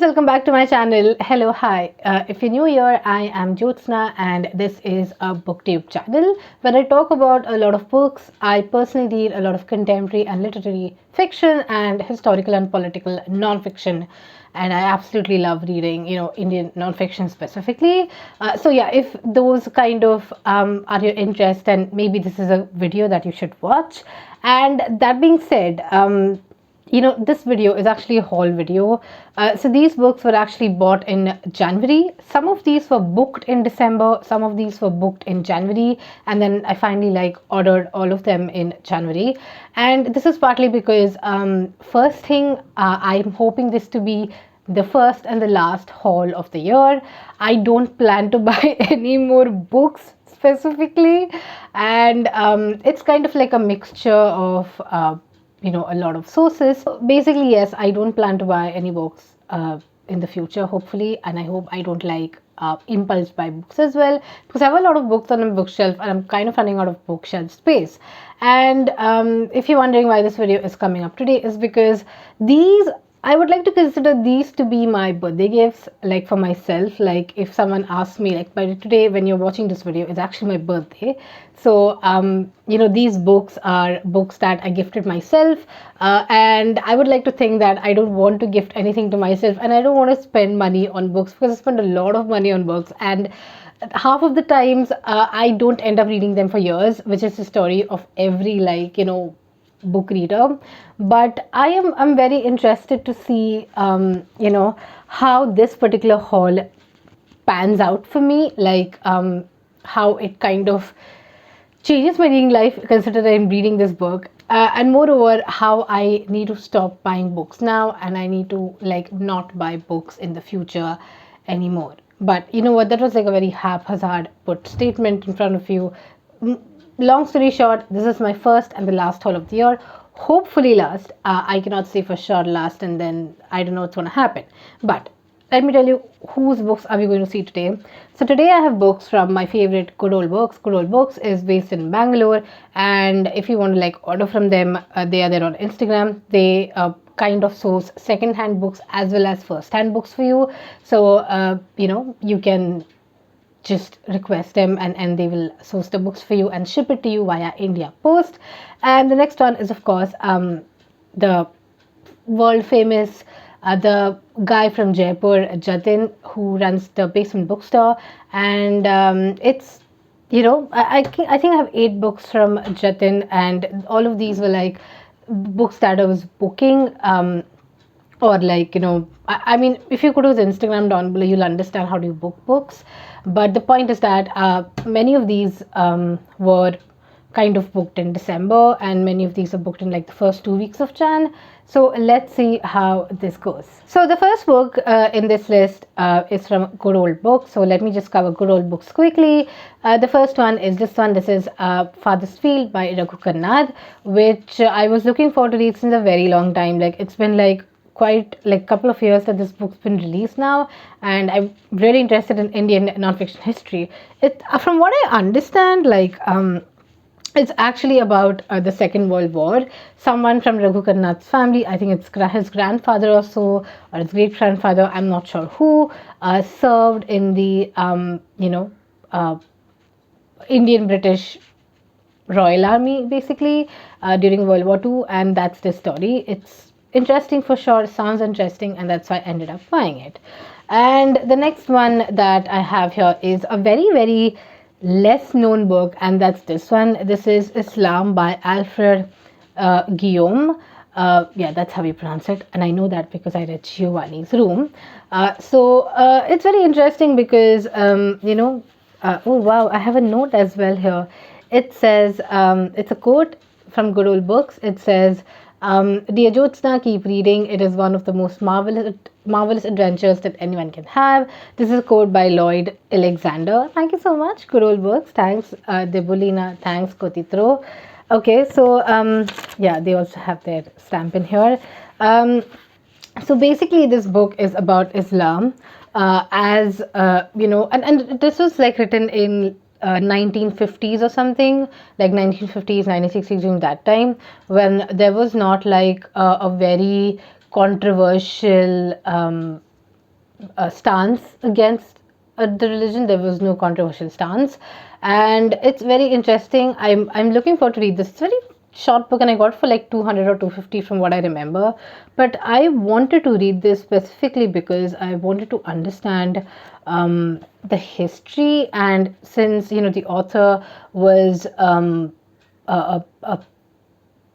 welcome back to my channel. Hello, hi. If you're new here, I am Jyotsna and this is a booktube channel where I talk about a lot of books. I personally read a lot of contemporary and literary fiction and historical and political non-fiction. And I absolutely love reading, Indian non-fiction specifically. So yeah, if those kind of are your interest, then maybe this is a video that you should watch. And that being said, this video is actually a haul video. So these books were actually bought in January. Some of these were booked in December, some of these were booked in January, and then I finally ordered all of them in January. And this is partly because first thing, I'm hoping this to be the first and the last haul of the year. I don't plan to buy any more books specifically, and it's kind of like a mixture of a lot of sources. So basically, yes, I don't plan to buy any books in the future, hopefully, and I hope I don't impulse buy books as well, because I have a lot of books on my bookshelf and I'm kind of running out of bookshelf space. And if you're wondering why this video is coming up today, is because I would like to consider these to be my birthday gifts, like for myself. Like if someone asks me, like by today when you're watching this video, it's actually my birthday. So, these books are books that I gifted myself. And I would like to think that I don't want to gift anything to myself and I don't want to spend money on books, because I spend a lot of money on books. And half of the times I don't end up reading them for years, which is the story of every book reader. But I'm very interested to see how this particular haul pans out for me, how it kind of changes my reading life, considering I'm reading this book. And moreover, how I need to stop buying books now and I need to not buy books in the future anymore. But you know what, that was like a very haphazard put statement in front of you. Long story short, this is my first and the last haul of the year. Hopefully last. I cannot say for sure last, and then I don't know what's going to happen. But let me tell you whose books are we going to see today. So today I have books from my favorite Good Old Books. Good Old Books is based in Bangalore, and if you want to order from them, they are there on Instagram. They kind of source second-hand books as well as first-hand books for you. So you can just request them and they will source the books for you and ship it to you via India Post. And the next one is of course the world famous the guy from Jaipur, Jatin, who runs the Basement Bookstore. And it's I think I have 8 books from Jatin, and all of these were books that I was booking, or I mean, if you go to his Instagram down below, you'll understand how do you book books. But the point is that many of these were kind of booked in December, and many of these are booked in the first 2 weeks of Jan. So let's see how this goes. So the first book in this list is from Good Old Books. So let me just cover Good Old Books quickly. The first one is this one. This is Father's Field by Raghu Kannad, which I was looking forward to read since a very long time. It's been quite couple of years that this book's been released now, and I'm really interested in Indian nonfiction history. It from what I understand, it's actually about the Second World War. Someone from Raghu Kannad's family, I think it's his grandfather or so, or his great grandfather, I'm not sure who, served in the Indian British Royal Army basically during World War II, and that's the story. It's interesting for sure, sounds interesting, and that's why I ended up buying it. And the next one that I have here is a very, very less known book, and that's this one. This is Islam by Alfred Guillaume. Yeah, that's how you pronounce it, and I know that because I read Giovanni's Room. So it's very interesting because oh wow, I have a note as well here. It says, it's a quote from Good Old Books. It says, "Dear Jyotsna, keep reading. It is one of the most marvelous adventures that anyone can have." This is a quote by Lloyd Alexander. Thank you so much, Good Old Books. Thanks, Debulina. Thanks, Kotitro. Okay, so yeah, they also have their stamp in here. So basically, this book is about Islam, and this was written in 1950s or something, 1950s, 1960s, during that time when there was not a very controversial stance against the religion. There was no controversial stance, and it's very interesting. I'm looking forward to read this. It's a very short book, and I got for like 200 or 250 from what I remember. But I wanted to read this specifically because I wanted to understand the history, and since the author was a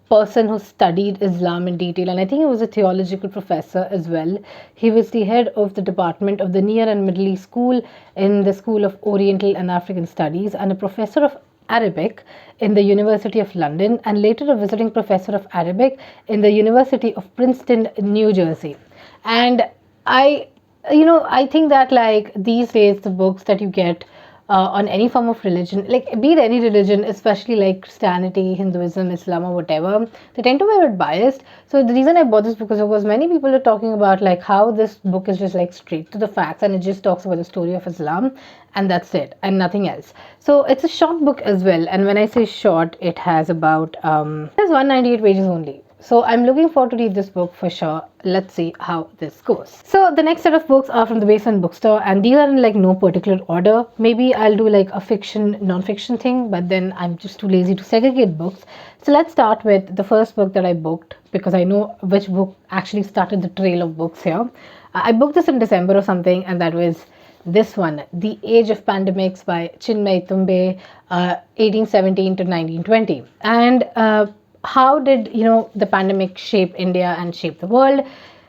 person who studied Islam in detail, and I think he was a theological professor as well. He was the head of the department of the Near and Middle East School in the School of Oriental and African Studies, and a professor of Arabic in the University of London, and later a visiting professor of Arabic in the University of Princeton, New Jersey. And I, I think that like these days, the books that you get on any form of religion, like be it any religion, especially like Christianity, Hinduism, Islam, or whatever, they tend to be a bit biased. So the reason I bought this book is because many people are talking about like how this book is just like straight to the facts, and it just talks about the story of Islam, and that's it, and nothing else. So it's a short book as well, and when I say short, it has about it has 198 pages only. So I'm looking forward to read this book for sure. Let's see how this goes. So the next set of books are from the Basement Bookstore, and these are in like no particular order. Maybe I'll do like a fiction, non-fiction thing, but then I'm just too lazy to segregate books. So let's start with the first book that I booked, because I know which book actually started the trail of books here. I booked this in December or something, and that was this one, The Age of Pandemics by Chinmay Tumbe, 1817 to 1920. And how did the pandemic shape India and shape the world?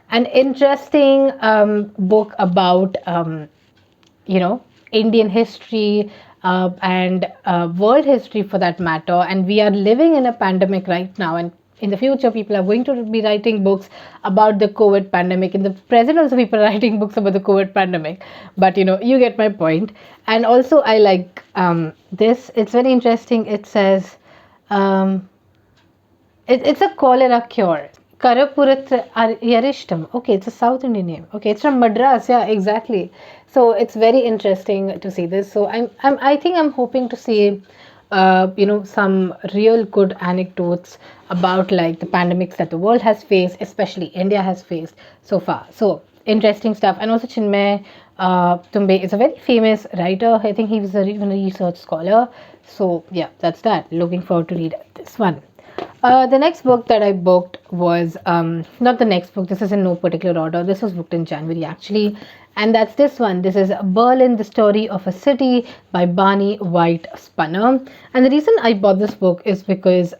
An interesting book about Indian history and world history for that matter. And we are living in a pandemic right now, and in the future people are going to be writing books about the COVID pandemic. In the present also people are writing books about the COVID pandemic, but you get my point. And also I like this, it's very interesting. It says it's a cholera cure. Karapurat Yarishtam. Okay, it's a South Indian name. Okay, it's from Madras. Yeah, exactly. So it's very interesting to see this. So I think I'm hoping to see, some real good anecdotes about like the pandemics that the world has faced, especially India has faced so far. So interesting stuff. And also Chinmay Tumbe is a very famous writer. I think he was even a research scholar. So yeah, that's that. Looking forward to read this one. The next book that I booked was not the next book. This is in no particular order. This was booked in January actually, and that's this one. This is Berlin: The Story of a City by Barney White Spunner. And the reason I bought this book is because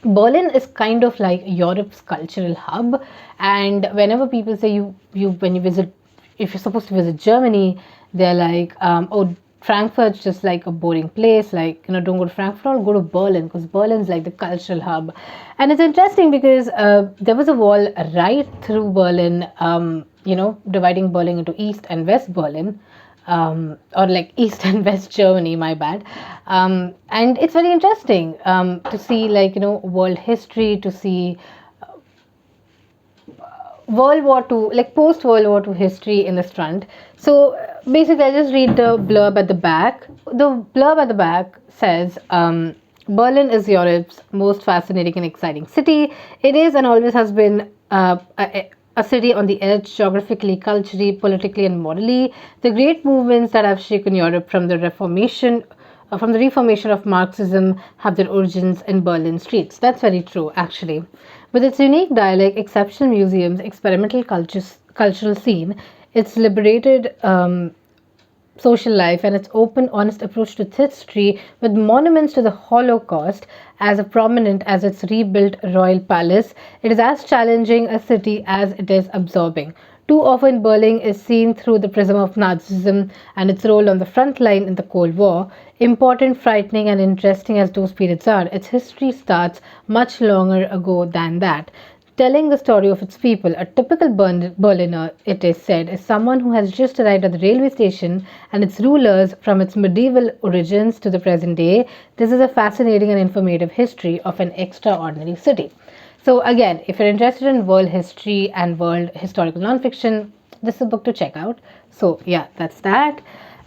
Berlin is kind of like Europe's cultural hub, and whenever people say when you visit, if you're supposed to visit Germany, they're like, oh, Frankfurt's just like a boring place, like don't go to Frankfurt, go to Berlin, because Berlin's like the cultural hub. And it's interesting because there was a wall right through Berlin, dividing Berlin into East and West Berlin, or like East and West Germany, my bad. And it's very interesting to see like world history, to see World War II, like post World War II history in this front. So basically, I just read the blurb at the back. The blurb at the back says, Berlin is Europe's most fascinating and exciting city. It is and always has been a city on the edge, geographically, culturally, politically, and morally. The great movements that have shaken Europe from the Reformation of Marxism have their origins in Berlin streets. That's very true, actually. With its unique dialect, exceptional museums, experimental cultural scene, its liberated social life, and its open, honest approach to history, with monuments to the Holocaust as prominent as its rebuilt royal palace, it is as challenging a city as it is absorbing. Too often, Berlin is seen through the prism of Nazism and its role on the front line in the Cold War. Important, frightening, and interesting as those periods are, its history starts much longer ago than that. Telling the story of its people, a typical Berliner, it is said, is someone who has just arrived at the railway station and its rulers from its medieval origins to the present day. This is a fascinating and informative history of an extraordinary city. So again, if you're interested in world history and world historical nonfiction, this is a book to check out. So yeah, that's that.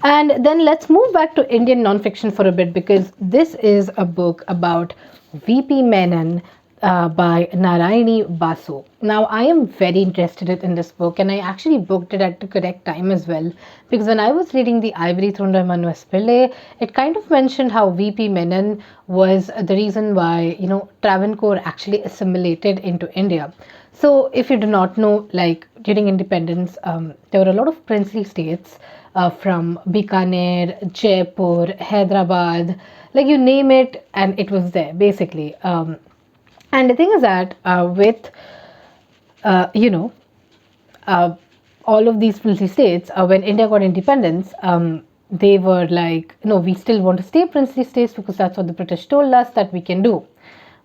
And then let's move back to Indian nonfiction for a bit, because this is a book about V.P. Menon, by Narayani Basu. Now, I am very interested in this book, and I actually booked it at the correct time as well, because when I was reading The Ivory Throne by Manu S. Pillai, it kind of mentioned how VP Menon was the reason why, Travancore actually assimilated into India. So, if you do not know, like during independence, there were a lot of princely states from Bikaner, Jaipur, Hyderabad, like you name it, and it was there basically. And the thing is that with, you know, uh, all of these princely states, when India got independence, they were like, no, we still want to stay princely states because that's what the British told us that we can do.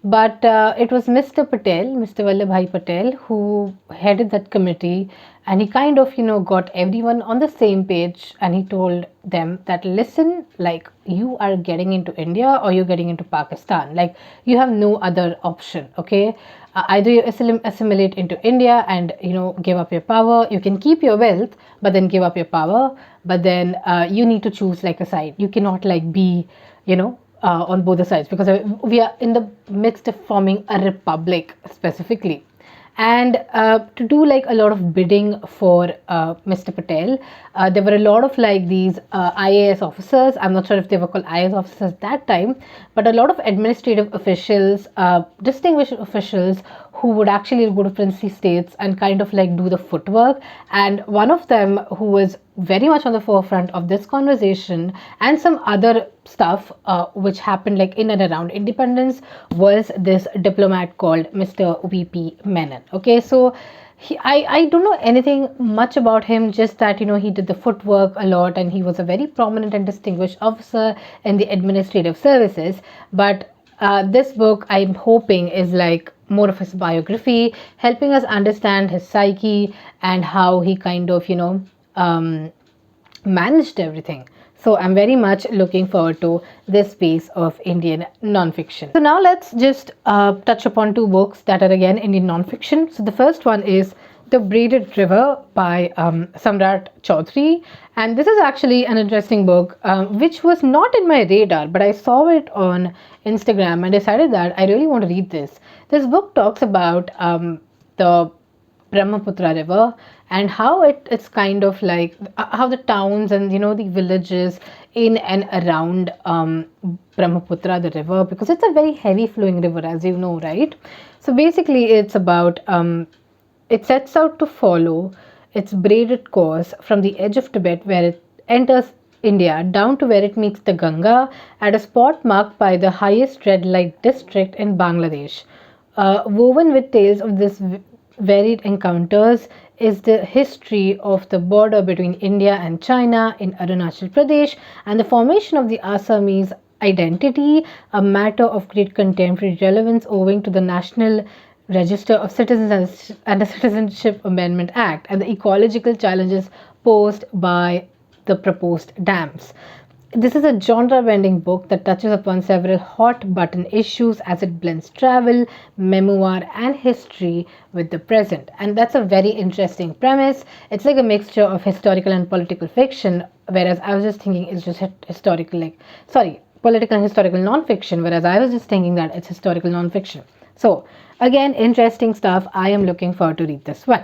But it was Mr. Patel, Mr. Vallabhbhai Patel, who headed that committee, and he kind of, got everyone on the same page, and he told them that, listen, like, you are getting into India or you're getting into Pakistan. Like, you have no other option, okay? Either you assimilate into India and, give up your power. You can keep your wealth, but then give up your power. But then you need to choose, like, a side. You cannot, like, be, on both the sides, because we are in the midst of forming a republic specifically. And to do like a lot of bidding for Mr. Patel, there were a lot of like these IAS officers. I'm not sure if they were called IAS officers that time, but a lot of administrative officials, distinguished officials who would actually go to princely states and kind of like do the footwork. And one of them who was very much on the forefront of this conversation and some other stuff which happened like in and around independence was this diplomat called Mr. VP Menon. Okay, so I don't know anything much about him, just that he did the footwork a lot and he was a very prominent and distinguished officer in the administrative services. But this book, I'm hoping, is like more of his biography, helping us understand his psyche and how he kind of managed everything. So I'm very much looking forward to this piece of Indian nonfiction. So now let's just touch upon two books that are again Indian nonfiction. So the first one is The Braided River by Samrat Chaudhary. And this is actually an interesting book, which was not in my radar, but I saw it on Instagram and decided that I really want to read this. This book talks about the Brahmaputra River and how it's kind of like how the towns and the villages in and around Brahmaputra, the river, because it's a very heavy flowing river, as you know, right? So basically it's about it sets out to follow its braided course from the edge of Tibet, where it enters India, down to where it meets the Ganga at a spot marked by the highest red light district in Bangladesh. Woven with tales of this varied encounters is the history of the border between India and China in Arunachal Pradesh and the formation of the Assamese identity, a matter of great contemporary relevance owing to the National Register of Citizens and the Citizenship Amendment Act and the ecological challenges posed by the proposed dams. This is a genre-bending book that touches upon several hot-button issues as it blends travel, memoir, and history with the present. And that's a very interesting premise. It's like a mixture of historical and political fiction, whereas I was just thinking it's just historical, political and historical non-fiction, whereas I was just thinking that it's historical non-fiction. So, again, interesting stuff. I am looking forward to read this one.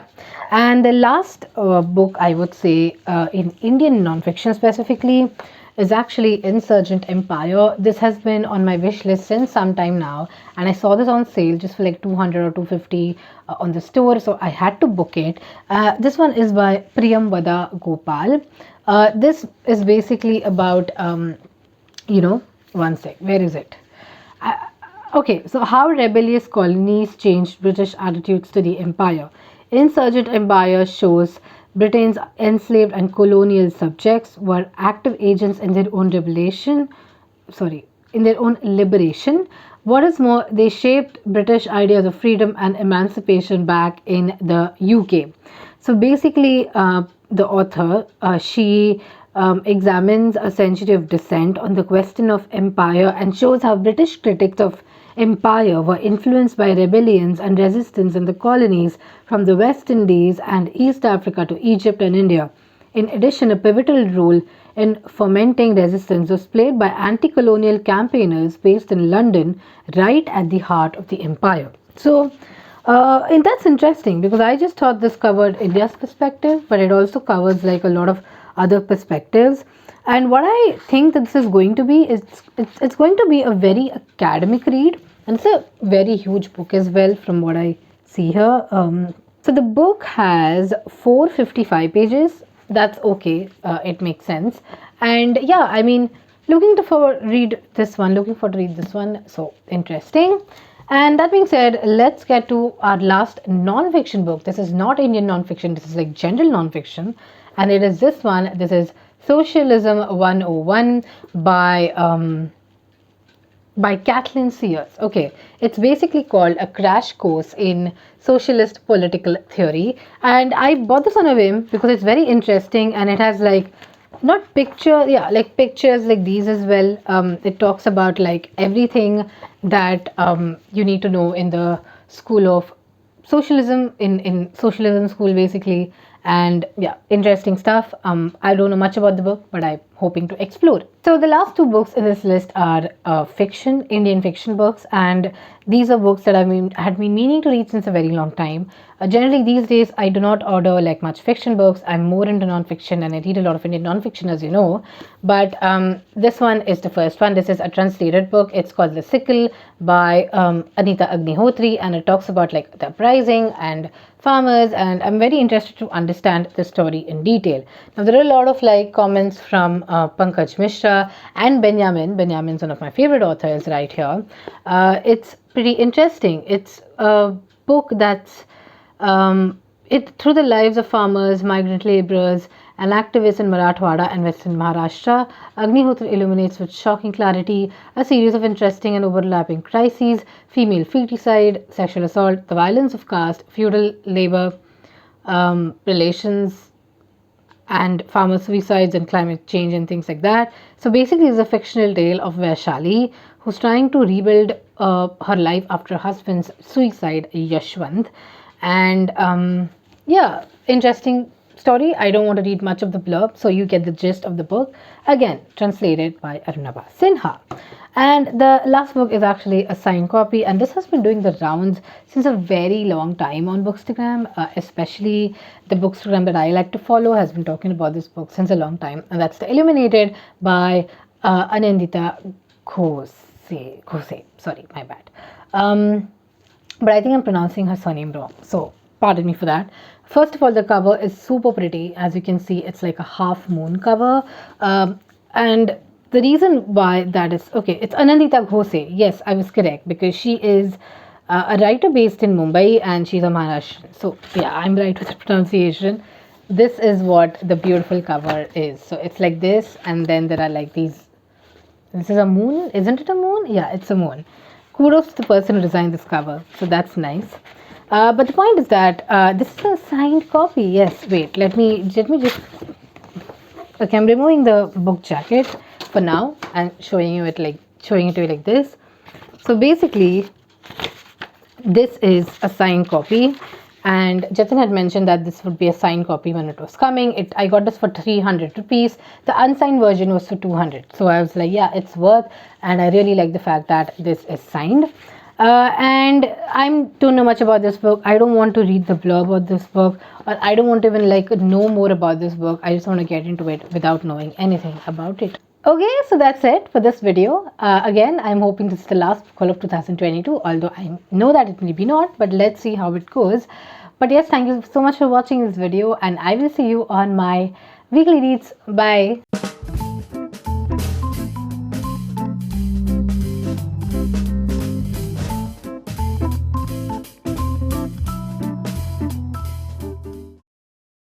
And the last book, I would say, in Indian non-fiction specifically, is actually Insurgent Empire. This has been on my wish list since some time now, and I saw this on sale just for like 200 or 250 on the store, so I had to book it. This one is by Priyam Vada Gopal. This is basically about, one sec, where is it? Okay, so how rebellious colonies changed British attitudes to the empire. Insurgent Empire shows Britain's enslaved and colonial subjects were active agents in their own liberation. What is more, they shaped British ideas of freedom and emancipation back in the UK. So basically, the author, she examines a century of dissent on the question of empire and shows how British critics of empire were influenced by rebellions and resistance in the colonies from the West Indies and East Africa to Egypt and India. In addition, a pivotal role in fomenting resistance was played by anti-colonial campaigners based in London, right at the heart of the empire. So, and that's interesting because I just thought this covered India's perspective, but it also covers like a lot of other perspectives. And what I think that this is going to be is it's going to be a very academic read, and it's a very huge book as well from what I see here. So the book has 455 pages. That's okay. It makes sense. And yeah, I mean, looking for to read this one. So interesting. And that being said, let's get to our last non-fiction book. This is not Indian non-fiction. This is like general non-fiction, and it is this one. This is Socialism 101 by Kathleen Sears. Okay, it's basically called a crash course in socialist political theory, and I bought this on a whim because it's very interesting and it has like not picture, yeah, like pictures like these as well. It talks about like everything that you need to know in the school of socialism in socialism school basically. And yeah, interesting stuff. I don't know much about the book, but I'm hoping to explore. So the last two books in this list are fiction, Indian fiction books, and these are books that had been meaning to read since a very long time. Generally these days I do not order like much fiction books. I'm more into non-fiction and I read a lot of Indian non-fiction, as you know. But this one is the first one. This is a translated book. It's called The Sickle by Anita Agnihotri, and it talks about like the uprising and farmers, and I'm very interested to understand the story in detail. Now there are a lot of like comments from Pankaj Mishra and Benjamin. Benjamin's one of my favorite authors right here. It's pretty interesting. It's a book that's it through the lives of farmers, migrant laborers, and activists in Marathwada and Western Maharashtra. Agnihotri illuminates with shocking clarity a series of interesting and overlapping crises: female feticide, sexual assault, the violence of caste, feudal labor relations, and farmer suicides and climate change and things like that. So basically, it's a fictional tale of Vaishali, who's trying to rebuild her life after her husband's suicide, Yashwant. And yeah, interesting story. I don't want to read much of the blurb, so you get the gist of the book. Again, translated by Arunabha Sinha. And the last book is actually a signed copy, and this has been doing the rounds since a very long time on Bookstagram. Especially the Bookstagram that I like to follow has been talking about this book since a long time, and that's the Illuminated by Anandita Ghose. Sorry, my bad. But I think I'm pronouncing her surname wrong, so pardon me for that. First of all, the cover is super pretty. As you can see, it's like a half moon cover. And the reason why that is, okay, it's Anandita Ghose. Yes, I was correct because she is a writer based in Mumbai and she's a Maharashtrian. So yeah, I'm right with the pronunciation. This is what the beautiful cover is. So it's like this, and then there are like these. This is a moon, isn't it a moon? Yeah, it's a moon. Kudos to the person who designed this cover. So that's nice. But the point is that this is a signed copy. Yes, wait, let me just. Okay, I'm removing the book jacket for now and showing it to you like this. So basically, this is a signed copy, and Jatin had mentioned that this would be a signed copy when it was coming. I got this for 300 rupees. The unsigned version was for 200. So I was like, yeah, it's worth, and I really like the fact that this is signed. And I don't know much about this book. I don't want to read the blurb of this book, or I don't want to even like know more about this book. I just want to get into it without knowing anything about it. Okay, so that's it for this video. Again, I'm hoping this is the last call of 2022, although I know that it may be not, but let's see how it goes. But yes, thank you so much for watching this video, and I will see you on my weekly reads. Bye.